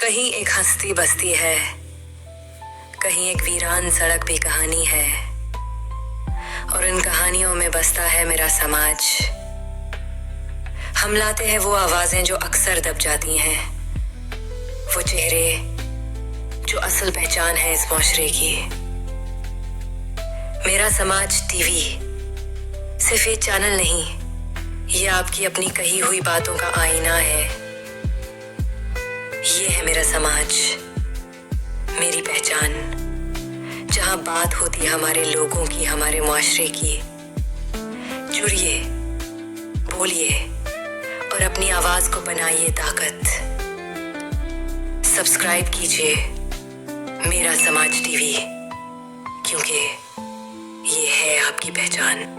कहीं एक हंसती बस्ती है, कहीं एक वीरान सड़क भी कहानी है, और इन कहानियों में बसता है मेरा समाज। हम लाते हैं वो आवाजें जो अक्सर दब जाती हैं, वो चेहरे जो असल पहचान है इस माशरे की। मेरा समाज टीवी सिर्फ एक चैनल नहीं, ये आपकी अपनी कही हुई बातों का आईना है। ये है मेरा समाज, मेरी पहचान, जहां बात होती है हमारे लोगों की, हमारे मुआशरे की। जुड़िए, बोलिए और अपनी आवाज को बनाइए ताकत। सब्सक्राइब कीजिए मेरा समाज टीवी, क्योंकि ये है आपकी पहचान।